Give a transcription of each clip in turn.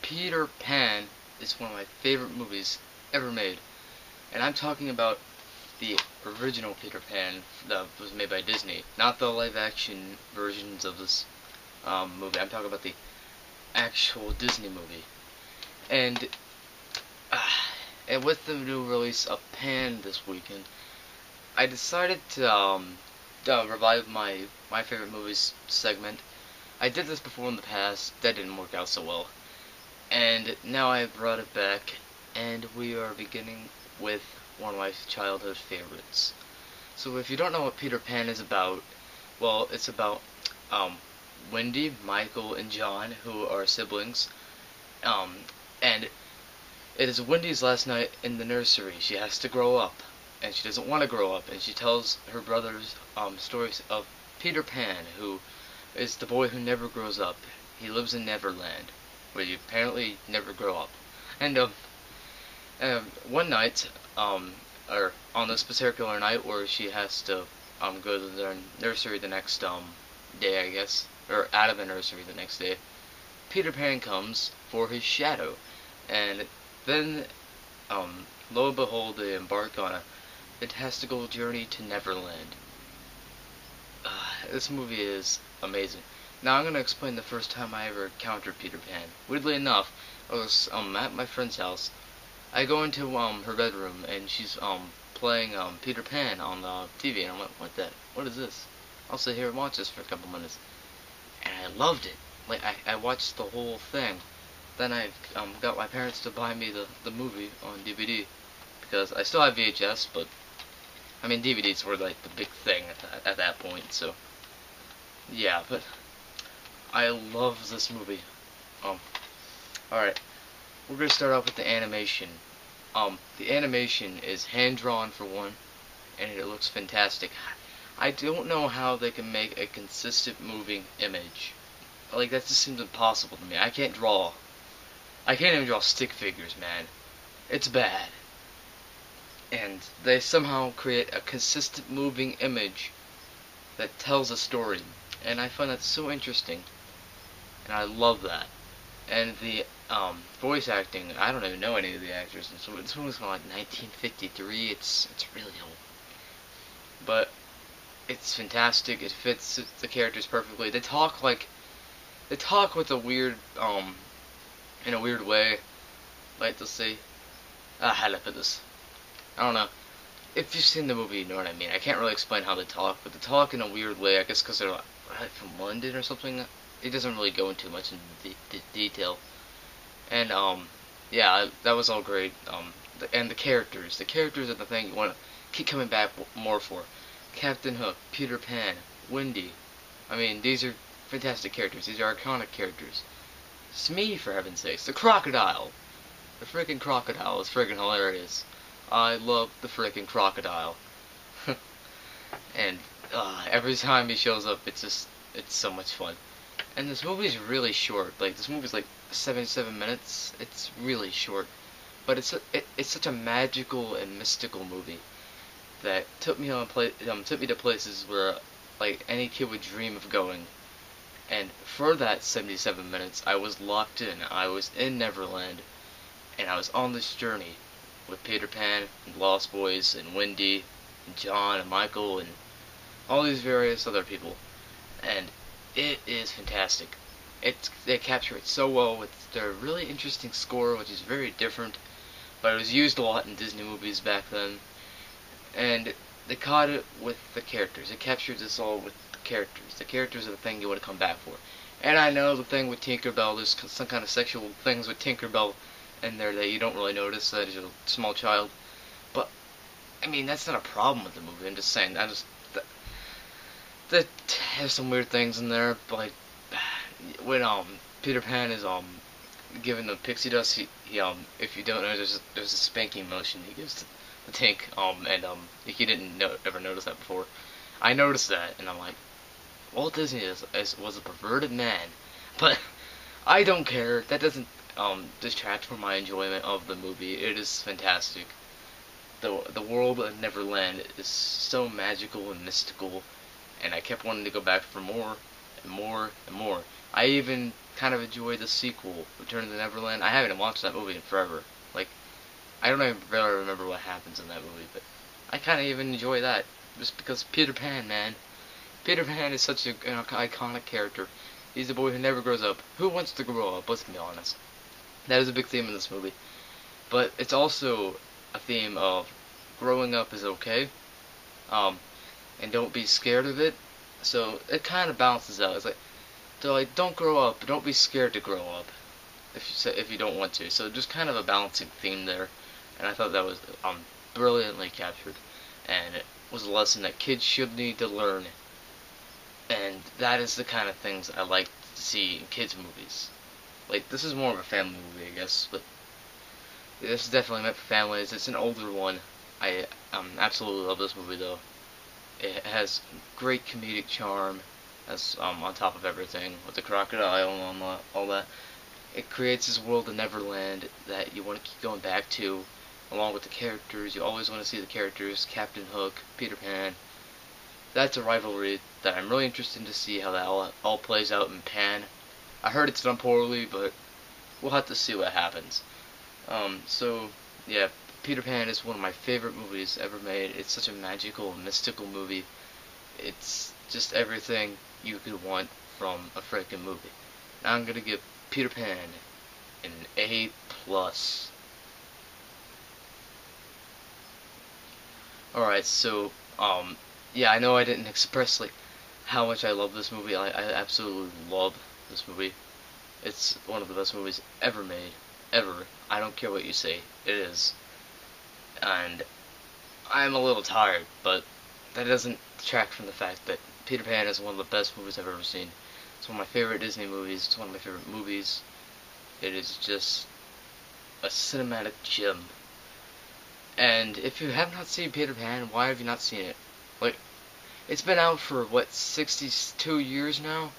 Peter Pan is one of my favorite movies ever made. And I'm talking about the original Peter Pan that was made by Disney, not the live action versions of this movie. I'm talking about the actual Disney movie. And uh, and with the new release of Pan this weekend, I decided to revive my favorite movies segment. I did this before in the past. That didn't work out so well. And now I brought it back, and we are beginning with one of my childhood favorites. So if you don't know what Peter Pan is about, well, it's about um, Wendy, Michael, and John, who are siblings. Um, and it is Wendy's last night in the nursery. She has to grow up, and she doesn't want to grow up, and she tells her brothers stories of Peter Pan, who is the boy who never grows up. He lives in Neverland, where you apparently never grow up. And one night, or on this particular night where she has to go to the nursery the next day, I guess, or out of the nursery the next day, Peter Pan comes for his shadow, and then lo and behold, they embark on a fantastical journey to Neverland. This movie is amazing. Now I'm going to explain the first time I ever encountered Peter Pan. Weirdly enough, I was at my friend's house. I go into her bedroom, and she's playing Peter Pan on the TV, and I'm like, what is this? I'll sit here and watch this for a couple minutes. And I loved it. Like, I watched the whole thing. Then I got my parents to buy me the movie on DVD, because I still have VHS, but I mean DVDs were like the big thing at that point, so yeah, but I love this movie. Alright, we're gonna start off with the animation. The animation is hand-drawn for one, and it looks fantastic. I don't know how they can make a consistent moving image. Like, that just seems impossible to me. I can't even draw stick figures, man. It's bad. And they somehow create a consistent moving image that tells a story. And I find that so interesting. And I love that. And the voice acting, I don't even know any of the actors. And so this one was from like 1953. It's really old. But it's fantastic. It fits the characters perfectly. They talk with a weird in a weird way. Like, they'll say, how do I put this? I don't know. If you've seen the movie, you know what I mean. I can't really explain how they talk, but they talk in a weird way. I guess because they're like from London or something. It doesn't really go into much in detail. And yeah, that was all great. And the characters are the thing you want to keep coming back more for. Captain Hook, Peter Pan, Wendy. I mean, these are fantastic characters. These are iconic characters. Smee, for heaven's sakes, the crocodile. The freaking crocodile is freaking hilarious. I love the freaking crocodile. And every time he shows up, it's so much fun. And this movie's really short. Like, this movie's like 77 minutes. It's really short, but it's such a magical and mystical movie that took me to places where like any kid would dream of going. And for that 77 minutes, I was locked in. I was in Neverland, and I was on this journey with Peter Pan and Lost Boys and Wendy and John and Michael and all these various other people. And it is fantastic. They capture it so well with their really interesting score, which is very different, but it was used a lot in Disney movies back then. And they caught it with the characters. It captures us all with the characters. The characters are the thing you want to come back for. And I know the thing with Tinkerbell, there's some kind of sexual things with Tinkerbell in there that you don't really notice that as a small child. But, I mean, that's not a problem with the movie. I'm just saying, that has some weird things in there. Like, when Peter Pan is given the pixie dust, he if you don't know, there's a spanking motion he gives to the Tink, and if you didn't ever notice that before, I noticed that, and I'm like, Walt Disney was a perverted man, but I don't care. That doesn't detract from my enjoyment of the movie. It is fantastic. The world of Neverland is so magical and mystical, and I kept wanting to go back for more. and more and more. I even kind of enjoy the sequel, Return to the Neverland. I haven't watched that movie in forever. Like, I don't even really remember what happens in that movie, but I kind of even enjoy that just because Peter Pan, man. Peter Pan is such an iconic character. He's the boy who never grows up. Who wants to grow up? Let's be honest. That is a big theme in this movie. But it's also a theme of growing up is okay, and don't be scared of it. So it kind of balances out. It's like they're like, don't grow up, but don't be scared to grow up if you don't want to. So just kind of a balancing theme there, and I thought that was brilliantly captured, and it was a lesson that kids should need to learn. And that is the kind of things I like to see in kids movies. Like, this is more of a family movie, I guess, but this is definitely meant for families. It's an older one. I absolutely love this movie, though. It has great comedic charm, as on top of everything, with the crocodile and all that. It creates this world of Neverland that you want to keep going back to, along with the characters. You always want to see the characters, Captain Hook, Peter Pan. That's a rivalry that I'm really interested to see how that all plays out in Pan. I heard it's done poorly, but we'll have to see what happens. So, yeah, Peter Pan is one of my favorite movies ever made. It's such a magical, mystical movie. It's just everything you could want from a freaking movie. Now I'm gonna give Peter Pan an A+. Alright, so, yeah, I know I didn't express, like, how much I love this movie. I absolutely love this movie. It's one of the best movies ever made. Ever. I don't care what you say. It is. And I'm a little tired, but that doesn't detract from the fact that Peter Pan is one of the best movies I've ever seen. It's one of my favorite Disney movies. It's one of my favorite movies. It is just a cinematic gem. And if you have not seen Peter Pan, why have you not seen it? Like, it's been out for, what, 62 years now?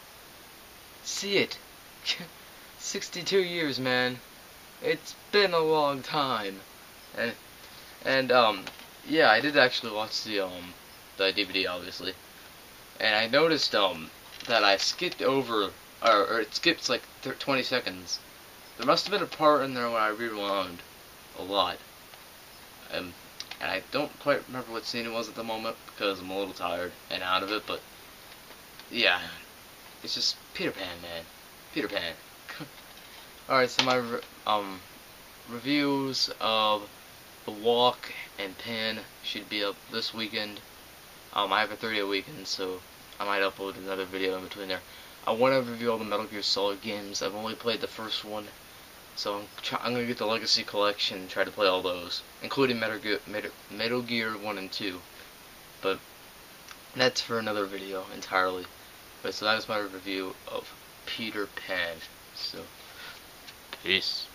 See it. 62 years, man. It's been a long time. And yeah, I did actually watch the DVD, obviously. And I noticed, that I skipped over, or it skips, like, 20 seconds. There must have been a part in there when I rewound a lot. And I don't quite remember what scene it was at the moment, because I'm a little tired and out of it, but, yeah. It's just Peter Pan, man. Peter Pan. Alright, so my, reviews of The Walk and Pan should be up this weekend. I have a 30-day weekend, so I might upload another video in between there. I want to review all the Metal Gear Solid games. I've only played the first one, so I'm going to get the Legacy Collection and try to play all those, including Metal Gear 1 and 2. But that's for another video entirely. But so that is my review of Peter Pan. So, peace.